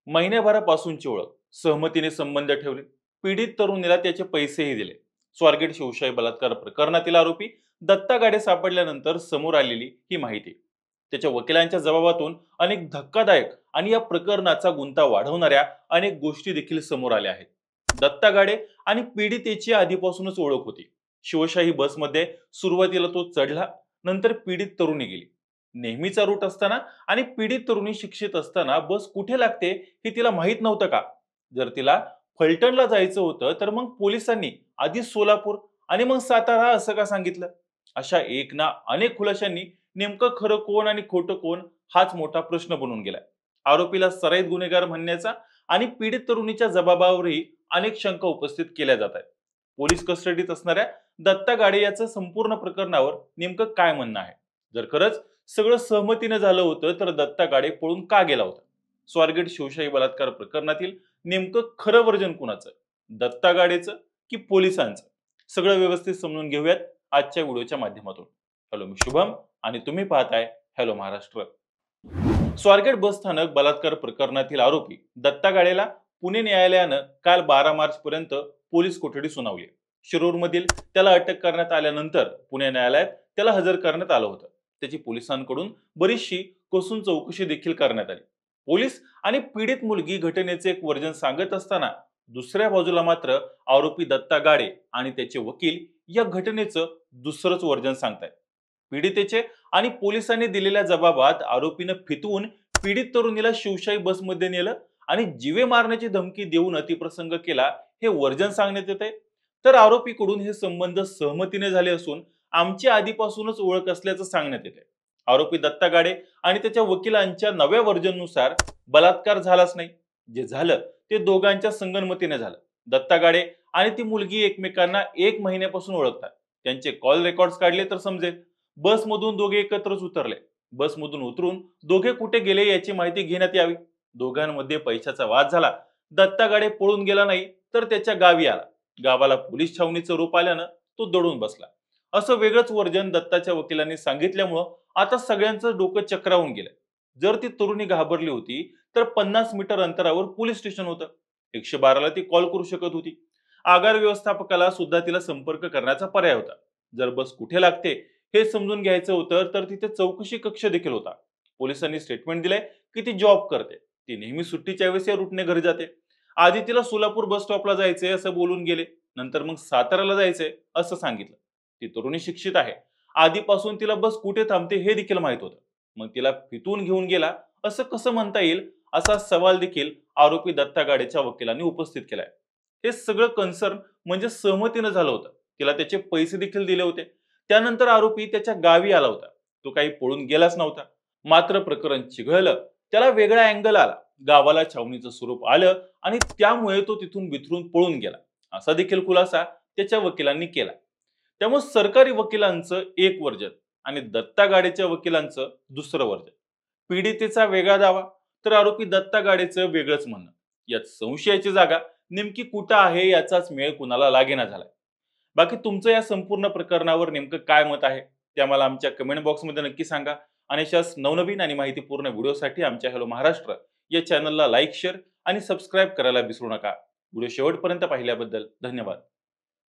महिन्याभरापासूनची ओळख, सहमतीने संबंध ठेवले, पीडित तरुणीला त्याचे पैसेही दिले. स्वारगेट शिवशाही बलात्कार प्रकरणातील आरोपी दत्ता गाडे सापडल्यानंतर समोर आलेली ही माहिती. त्याच्या वकिलांच्या जबाबातून अनेक धक्कादायक आणि या प्रकरणाचा गुंता वाढवणाऱ्या अनेक गोष्टी देखील समोर आल्या आहेत. दत्ता गाडे आणि पीडितेची आधीपासूनच ओळख होती. शिवशाही बसमध्ये सुरुवातीला तो चढला, नंतर पीडित तरुणी गेली. नेहमीचा रूट असताना आणि पीडित तरुणी शिक्षित असताना बस कुठे लागते हे तिला माहित नव्हतं का? जर तिला फलटणला जायचं होतं तर मग पोलिसांनी आधी सोलापूर आणि मग सातारा असं का सांगितलं? अशा एक ना अनेक खुलाशांनी नेमकं खरं कोण आणि खोटं कोण हाच मोठा प्रश्न बनून गेलाय. आरोपीला सराईत गुन्हेगार म्हणण्याचा आणि पीडित तरुणीच्या जबाबावरही अनेक शंका उपस्थित केल्या जात आहेत. पोलीस कस्टडीत असणाऱ्या दत्ता गाडे याचं संपूर्ण प्रकरणावर नेमकं काय म्हणणं आहे? जर खरंच सगळं सहमतीने झालं होतं तर दत्ता गाडे पळून का गेला होता? स्वारगेट शिवशाही बलात्कार प्रकरणातील नेमकं खरं वर्जन कुणाचं? दत्ता गाडेचं की पोलिसांचं? सगळं व्यवस्थित समजून घेऊयात आजच्या व्हिडिओच्या माध्यमातून. हॅलो, मी शुभम आणि तुम्ही पाहताय हॅलो महाराष्ट्र. स्वारगेट बस स्थानक बलात्कार प्रकरणातील आरोपी दत्ता गाडेला पुणे न्यायालयानं काल 12 मार्च पर्यंत पोलीस कोठडी सुनावली. शिरूरमधील त्याला अटक करण्यात आल्यानंतर पुणे न्यायालयात त्याला हजर करण्यात आलं होतं. त्याची पोलिसांकडून बरीचशी कसून चौकशी देखील करण्यात आली. पोलीस आणि पीडित मुलगी घटनेचे एक वर्जन सांगत असताना दुसऱ्या बाजूला मात्र आरोपी दत्ता गाडे आणि त्याचे वकील या घटनेचं दुसरंच वर्जन सांगतायत. पीडितेचे आणि पोलिसांनी दिलेल्या जबाबात आरोपीनं फितवून पीडित तरुणीला शिवशाही बसमध्ये नेलं आणि जीवे मारण्याची धमकी देऊन अतिप्रसंग केला हे वर्जन सांगण्यात येत आहे. तर आरोपीकडून हे संबंध सहमतीने झाले असून आमची आधीपासूनच ओळख असल्याचं सांगण्यात येते. आरोपी दत्ता गाडे आणि त्याच्या वकिलांच्या नव्या वर्जननुसार बलात्कार झालाच नाही. जे झालं ते दोघांच्या संगनमतीने झालं. दत्ता गाडे आणि ती मुलगी एकमेकांना 1 महिन्यापासून ओळखतात. त्यांचे कॉल रेकॉर्ड्स काढले तर समजेल. बसमधून दोघे एकत्रच उतरले. बसमधून उतरून दोघे कुठे गेले याची माहिती घेण्यात यावी. दोघांमध्ये पैशाचा वाद झाला. दत्ता गाडे पळून गेला नाही तर त्याच्या गावी आला. गावाला पोलीस छावणीचं रूप आल्यानं तो दडून बसला. असं वेगळंच वर्जन दत्ताच्या वकिलांनी सांगितल्यामुळं आता सगळ्यांचं डोकं चक्रावून गेलं. जर ती तरुणी घाबरली होती तर 50 मीटर अंतरावर पोलीस स्टेशन होतं. 112ला ती कॉल करू शकत होती. आगार व्यवस्थापकाला सुद्धा तिला संपर्क करण्याचा पर्याय होता. जर बस कुठे लागते हे समजून घ्यायचं होतं तर तिथे चौकशी कक्ष देखील होता. पोलिसांनी स्टेटमेंट दिलंय की ती जॉब करते. ती नेहमी सुट्टीच्या वेळेस या रूटने घरी जाते. आधी तिला सोलापूर बस स्टॉपला जायचंय असं बोलून गेले. नंतर मग साताराला जायचंय असं सांगितलं. ती तरुणी शिक्षित आहे. आधीपासून तिला बस कुठे थांबते हे देखील माहित होतं. मग तिला फितून घेऊन गेला असं कसं म्हणता येईल असा सवाल देखील आरोपी दत्ता गाडेच्या वकिलांनी उपस्थित केलाय. हे सगळं कन्सर्न म्हणजे सहमतीनं झालं होतं. तिला त्याचे पैसे देखील दिले होते. त्यानंतर आरोपी त्याच्या गावी आला होता. तो काही पळून गेलाच नव्हता. मात्र प्रकरण चिघळलं. त्याला वेगळा अँगल आला. गावाला छावणीचं स्वरूप आलं आणि त्यामुळे तो तिथून बिथरून पळून गेला. असा देखील खुलासा त्याच्या वकिलांनी केला. त्यामुळे सरकारी वकिलांचं एक वर्जन आणि दत्ता गाडेच्या वकिलांचं दुसरं वर्जन. पीडितेचा वेगळा दावा तर आरोपी दत्ता गाडेचं वेगळंच म्हणणं. यात संशयाची जागा नेमकी कुठं आहे याचाच मेळ कुणाला लागेना झालाय. बाकी तुमचं या संपूर्ण प्रकरणावर नेमकं काय मत आहे ते आम्हाला आमच्या कमेंट बॉक्समध्ये नक्की सांगा. आणि अशाच नवनवीन आणि माहितीपूर्ण व्हिडिओसाठी आमच्या हॅलो महाराष्ट्र या चॅनलला लाईक, शेअर आणि सबस्क्राईब करायला विसरू नका. व्हिडिओ शेवटपर्यंत पाहिल्याबद्दल धन्यवाद.